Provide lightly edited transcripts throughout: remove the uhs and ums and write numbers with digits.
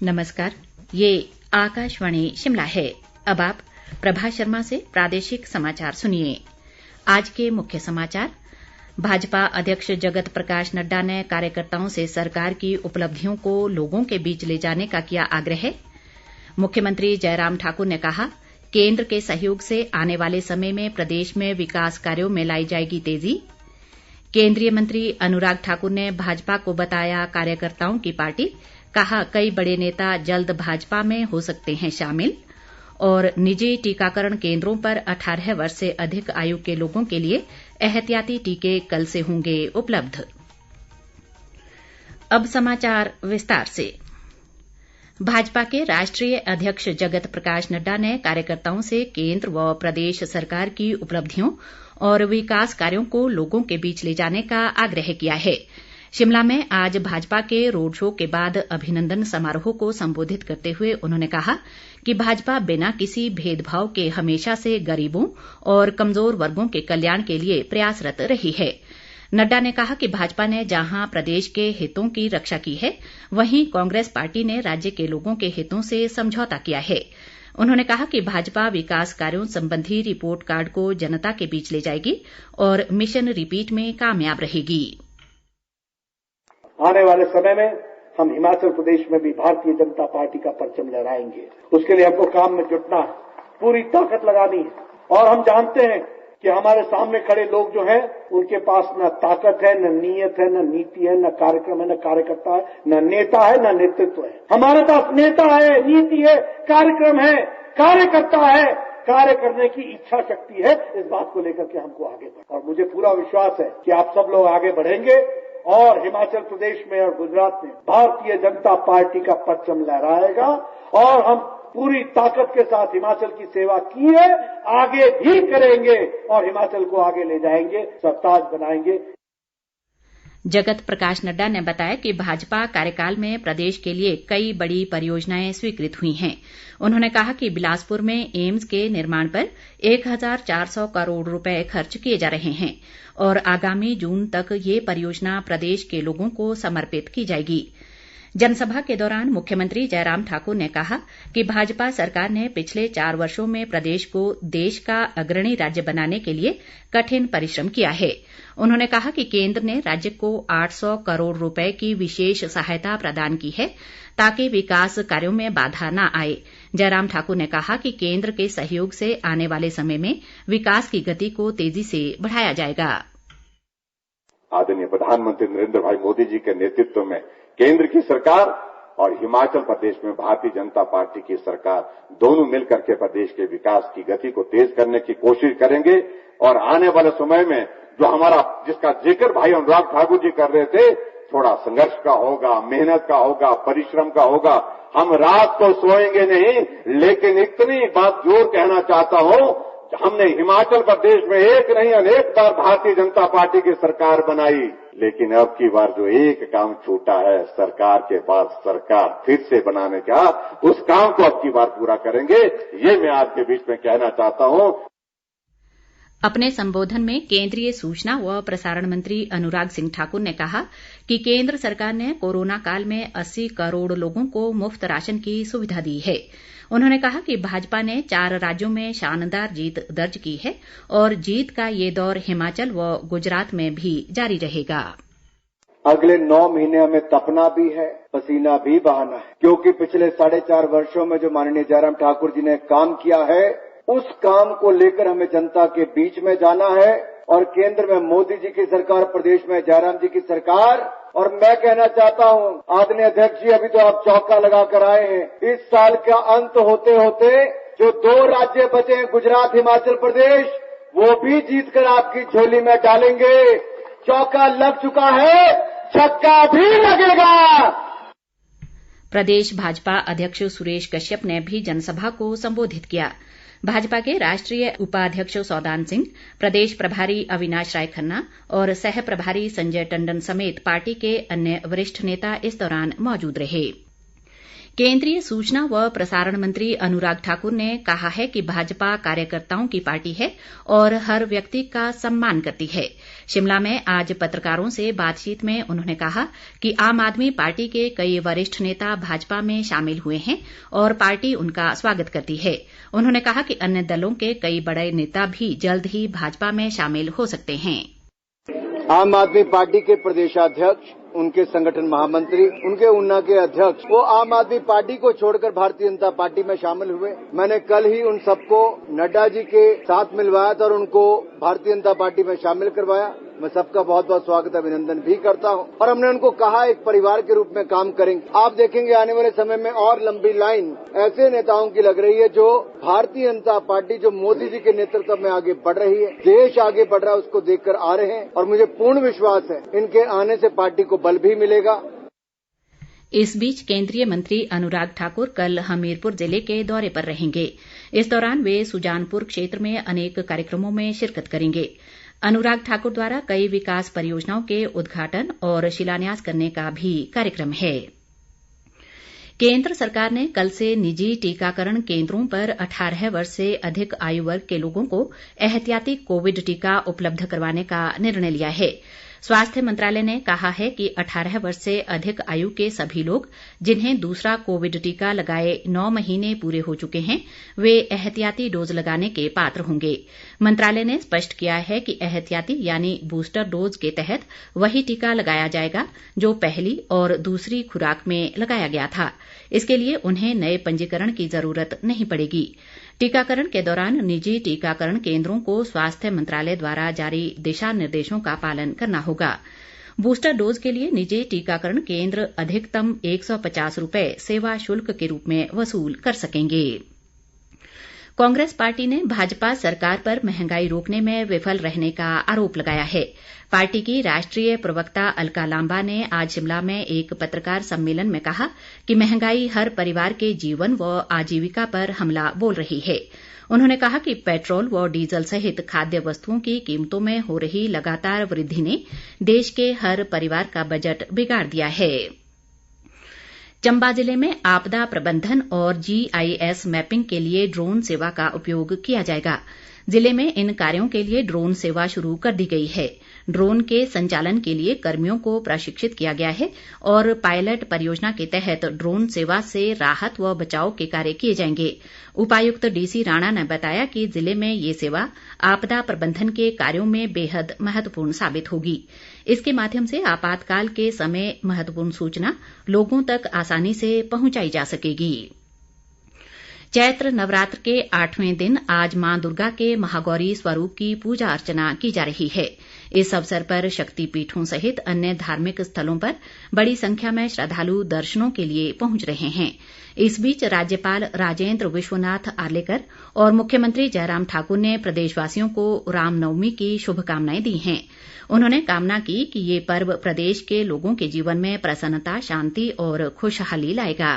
नमस्कार, ये आकाशवाणी शिमला है। अब आप प्रभा शर्मा से प्रादेशिक समाचार सुनिए। आज के मुख्य समाचार। भाजपा अध्यक्ष जगत प्रकाश नड्डा ने कार्यकर्ताओं से सरकार की उपलब्धियों को लोगों के बीच ले जाने का किया आग्रह। मुख्यमंत्री जयराम ठाकुर ने कहा, केंद्र के सहयोग से आने वाले समय में प्रदेश में विकास कार्यों में लाई जाएगी तेजी। केंद्रीय मंत्री अनुराग ठाकुर ने भाजपा को बताया कार्यकर्ताओं की पार्टी, कहा कई बड़े नेता जल्द भाजपा में हो सकते हैं शामिल। और निजी टीकाकरण केंद्रों पर 18 वर्ष से अधिक आयु के लोगों के लिए एहतियाती टीके कल से होंगे उपलब्ध। अब समाचार विस्तार से। भाजपा के राष्ट्रीय अध्यक्ष जगत प्रकाश नड्डा ने कार्यकर्ताओं से केंद्र व प्रदेश सरकार की उपलब्धियों और विकास कार्यों को लोगों के बीच ले जाने का आग्रह किया है। शिमला में आज भाजपा के रोड शो के बाद अभिनंदन समारोह को संबोधित करते हुए उन्होंने कहा कि भाजपा बिना किसी भेदभाव के हमेशा से गरीबों और कमजोर वर्गों के कल्याण के लिए प्रयासरत रही है। नड्डा ने कहा कि भाजपा ने जहां प्रदेश के हितों की रक्षा की है, वहीं कांग्रेस पार्टी ने राज्य के लोगों के हितों से समझौता किया है। उन्होंने कहा कि भाजपा विकास कार्यों संबंधी रिपोर्ट कार्ड को जनता के बीच ले जाएगी और मिशन रिपीट में कामयाब रहेगी। आने वाले समय में हम हिमाचल प्रदेश में भी भारतीय जनता पार्टी का परचम लहराएंगे। उसके लिए हमको काम में जुटना है, पूरी ताकत लगानी है। और हम जानते हैं कि हमारे सामने खड़े लोग जो हैं, उनके पास न ताकत है, न नीयत है, न नीति है, न कार्यक्रम है, न कार्यकर्ता है, न नेता है, न नेतृत्व है। हमारे पास नेता है, नीति है, कार्यक्रम है, कार्यकर्ता है, कार्य करने की इच्छा शक्ति है। इस बात को लेकर के हमको आगे बढ़ना और मुझे पूरा विश्वास है कि आप सब लोग आगे बढ़ेंगे और हिमाचल प्रदेश में और गुजरात में भारतीय जनता पार्टी का परचम लहराएगा और हम पूरी ताकत के साथ हिमाचल की सेवा की है, आगे भी करेंगे और हिमाचल को आगे ले जाएंगे, सरताज बनाएंगे। जगत प्रकाश नड्डा ने बताया कि भाजपा कार्यकाल में प्रदेश के लिए कई बड़ी परियोजनाएं स्वीकृत हुई हैं। उन्होंने कहा कि बिलासपुर में एम्स के निर्माण पर 1400 करोड़ रुपए खर्च किए जा रहे हैं और आगामी जून तक ये परियोजना प्रदेश के लोगों को समर्पित की जाएगी। जनसभा के दौरान मुख्यमंत्री जयराम ठाकुर ने कहा कि भाजपा सरकार ने पिछले 4 वर्षों में प्रदेश को देश का अग्रणी राज्य बनाने के लिए कठिन परिश्रम किया है। उन्होंने कहा कि केंद्र ने राज्य को 800 करोड़ रुपए की विशेष सहायता प्रदान की है ताकि विकास कार्यों में बाधा न आए। जयराम ठाकुर ने कहा कि केंद्र के सहयोग से आने वाले समय में विकास की गति को तेजी से बढ़ाया जाएगा। आदरणीय प्रधानमंत्री नरेंद्र भाई मोदी जी के नेतृत्व में केंद्र की सरकार और हिमाचल प्रदेश में भारतीय जनता पार्टी की सरकार दोनों मिलकर के प्रदेश के विकास की गति को तेज करने की कोशिश करेंगे और आने वाले समय में जो हमारा जिसका जिक्र भाई अनुराग ठाकुर जी कर रहे थे, थोड़ा संघर्ष का होगा, मेहनत का होगा, परिश्रम का होगा। हम रात को सोएंगे नहीं, लेकिन इतनी बात जोर कहना चाहता हूं, हमने हिमाचल प्रदेश में एक नहीं अनेक बार भारतीय जनता पार्टी की सरकार बनाई, लेकिन अब की बार जो एक काम छूटा है सरकार के बाद सरकार फिर से बनाने का, उस काम को अब की बार पूरा करेंगे। ये मैं आपके बीच में कहना चाहता हूं। अपने संबोधन में केंद्रीय सूचना व प्रसारण मंत्री अनुराग सिंह ठाकुर ने कहा कि केंद्र सरकार ने कोरोना काल में 80 करोड़ लोगों को मुफ्त राशन की सुविधा दी है। उन्होंने कहा कि भाजपा ने 4 राज्यों में शानदार जीत दर्ज की है और जीत का ये दौर हिमाचल व गुजरात में भी जारी रहेगा। अगले 9 महीने हमें तपना भी है, पसीना भी बहाना है, क्योंकि पिछले 4.5 वर्षों में जो माननीय जयराम ठाकुर जी ने काम किया है, उस काम को लेकर हमें जनता के बीच में जाना है। और केंद्र में मोदी जी की सरकार, प्रदेश में जयराम जी की सरकार। और मैं कहना चाहता हूं, आदरणीय अध्यक्ष जी, अभी तो आप चौका लगाकर आए हैं, इस साल का अंत होते होते जो 2 राज्य बचे हैं, गुजरात, हिमाचल प्रदेश, वो भी जीतकर आपकी झोली में डालेंगे। चौका लग चुका है, छक्का भी लगेगा। प्रदेश भाजपा अध्यक्ष सुरेश कश्यप ने भी जनसभा को संबोधित किया। भाजपा के राष्ट्रीय उपाध्यक्ष सौदान सिंह, प्रदेश प्रभारी अविनाश राय खन्ना और सह प्रभारी संजय टंडन समेत पार्टी के अन्य वरिष्ठ नेता इस दौरान मौजूद रहे। केंद्रीय सूचना व प्रसारण मंत्री अनुराग ठाकुर ने कहा है कि भाजपा कार्यकर्ताओं की पार्टी है और हर व्यक्ति का सम्मान करती है। शिमला में आज पत्रकारों से बातचीत में उन्होंने कहा कि आम आदमी पार्टी के कई वरिष्ठ नेता भाजपा में शामिल हुए हैं और पार्टी उनका स्वागत करती है। उन्होंने कहा कि अन्य दलों के कई बड़े नेता भी जल्द ही भाजपा में शामिल हो सकते हैं। आम आदमी पार्टी के प्रदेशाध्यक्ष, उनके संगठन महामंत्री, उनके ऊना के अध्यक्ष, वो आम आदमी पार्टी को छोड़कर भारतीय जनता पार्टी में शामिल हुए। मैंने कल ही उन सबको नड्डा जी के साथ मिलवाया था और उनको भारतीय जनता पार्टी में शामिल करवाया। मैं सबका बहुत बहुत स्वागत अभिनंदन भी करता हूं और हमने उनको कहा एक परिवार के रूप में काम करेंगे। आप देखेंगे आने वाले समय में और लंबी लाइन ऐसे नेताओं की लग रही है जो भारतीय जनता पार्टी जो मोदी जी के नेतृत्व में आगे बढ़ रही है, देश आगे बढ़ रहा है, उसको देखकर आ रहे हैं और मुझे पूर्ण विश्वास है इनके आने से पार्टी को बल भी मिलेगा। इस बीच केंद्रीय मंत्री अनुराग ठाकुर कल हमीरपुर जिले के दौरे पर रहेंगे। इस दौरान वे सुजानपुर क्षेत्र में अनेक कार्यक्रमों में शिरकत करेंगे। अनुराग ठाकुर द्वारा कई विकास परियोजनाओं के उद्घाटन और शिलान्यास करने का भी कार्यक्रम है। केंद्र सरकार ने कल से निजी टीकाकरण केंद्रों पर 18 वर्ष से अधिक आयु वर्ग के लोगों को एहतियाती कोविड टीका उपलब्ध करवाने का निर्णय लिया है। स्वास्थ्य मंत्रालय ने कहा है कि 18 वर्ष से अधिक आयु के सभी लोग जिन्हें दूसरा कोविड टीका लगाए 9 महीने पूरे हो चुके हैं, वे एहतियाती डोज लगाने के पात्र होंगे। मंत्रालय ने स्पष्ट किया है कि एहतियाती यानी बूस्टर डोज के तहत वही टीका लगाया जाएगा जो पहली और दूसरी खुराक में लगाया गया था। इसके लिए उन्हें नए पंजीकरण की जरूरत नहीं पड़ेगी। टीकाकरण के दौरान निजी टीकाकरण केंद्रों को स्वास्थ्य मंत्रालय द्वारा जारी दिशा निर्देशों का पालन करना होगा। बूस्टर डोज के लिए निजी टीकाकरण केंद्र अधिकतम 150 रुपए सेवा शुल्क के रूप में वसूल कर सकेंगे। कांग्रेस पार्टी ने भाजपा सरकार पर महंगाई रोकने में विफल रहने का आरोप लगाया है। पार्टी की राष्ट्रीय प्रवक्ता अलका लांबा ने आज शिमला में एक पत्रकार सम्मेलन में कहा कि महंगाई हर परिवार के जीवन व आजीविका पर हमला बोल रही है। उन्होंने कहा कि पेट्रोल व डीजल सहित खाद्य वस्तुओं की कीमतों में हो रही लगातार वृद्धि ने देश के हर परिवार का बजट बिगाड़ दिया है। चंबा जिले में आपदा प्रबंधन और GIS मैपिंग के लिए ड्रोन सेवा का उपयोग किया जाएगा। जिले में इन कार्यों के लिए ड्रोन सेवा शुरू कर दी गई है। ड्रोन के संचालन के लिए कर्मियों को प्रशिक्षित किया गया है और पायलट परियोजना के तहत ड्रोन सेवा से राहत व बचाव के कार्य किए जाएंगे। उपायुक्त DC राणा ने बताया कि जिले में ये सेवा आपदा प्रबंधन के कार्यों में बेहद महत्वपूर्ण साबित होगी। इसके माध्यम से आपातकाल के समय महत्वपूर्ण सूचना लोगों तक आसानी से पहुंचाई जा सकेगी। चैत्र नवरात्र के 8वें दिन आज मां दुर्गा के महागौरी स्वरूप की पूजा अर्चना की जा रही है। इस अवसर पर शक्तिपीठों सहित अन्य धार्मिक स्थलों पर बड़ी संख्या में श्रद्धालु दर्शनों के लिए पहुंच रहे हैं। इस बीच राज्यपाल राजेंद्र विश्वनाथ आर्लेकर और मुख्यमंत्री जयराम ठाकुर ने प्रदेशवासियों को रामनवमी की शुभकामनाएं दी हैं। उन्होंने कामना की कि ये पर्व प्रदेश के लोगों के जीवन में प्रसन्नता, शांति और खुशहाली लाएगा।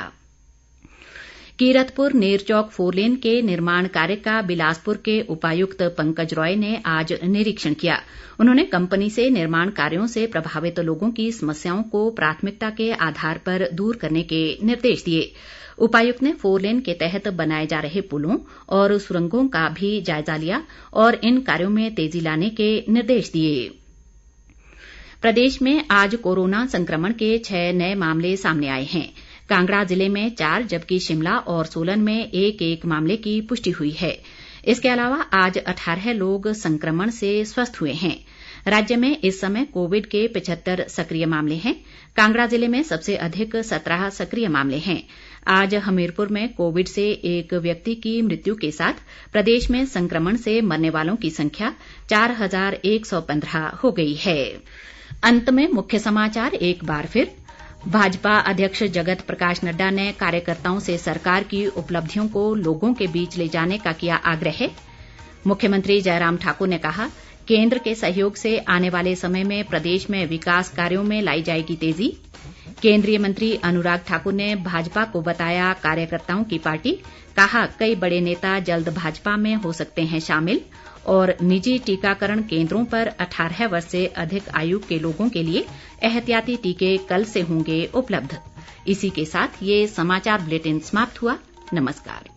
कीरतपुर नेरचौक 4 लेन के निर्माण कार्य का बिलासपुर के उपायुक्त पंकज रॉय ने आज निरीक्षण किया। उन्होंने कंपनी से निर्माण कार्यों से प्रभावित लोगों की समस्याओं को प्राथमिकता के आधार पर दूर करने के निर्देश दिए। उपायुक्त ने 4 लेन के तहत बनाए जा रहे पुलों और सुरंगों का भी जायजा लिया और इन कार्यों में तेजी लाने के निर्देश दिए। प्रदेश में आज कोरोना संक्रमण के 6 नए मामले सामने आए हैं। कांगड़ा जिले में 4 जबकि शिमला और सोलन में 1-1 मामले की पुष्टि हुई है। इसके अलावा आज 18 लोग संक्रमण से स्वस्थ हुए हैं। राज्य में इस समय कोविड के 75 सक्रिय मामले हैं। कांगड़ा जिले में सबसे अधिक 17 सक्रिय मामले हैं। आज हमीरपुर में कोविड से एक व्यक्ति की मृत्यु के साथ प्रदेश में संक्रमण से मरने वालों की संख्या 4115 हो गई है। अंत में मुख्य समाचार एक बार फिर। भाजपा अध्यक्ष जगत प्रकाश नड्डा ने कार्यकर्ताओं से सरकार की उपलब्धियों को लोगों के बीच ले जाने का किया आग्रह। मुख्यमंत्री जयराम ठाकुर ने कहा, केंद्र के सहयोग से आने वाले समय में प्रदेश में विकास कार्यों में लाई जाएगी तेजी। केंद्रीय मंत्री अनुराग ठाकुर ने भाजपा को बताया कार्यकर्ताओं की पार्टी। कहा, कई बड़े नेता जल्द भाजपा में हो सकते हैं शामिल। और निजी टीकाकरण केंद्रों पर 18 वर्ष से अधिक आयु के लोगों के लिए एहतियाती टीके कल से होंगे उपलब्ध। इसी के साथ ये समाचार बुलेटिन समाप्त हुआ। नमस्कार।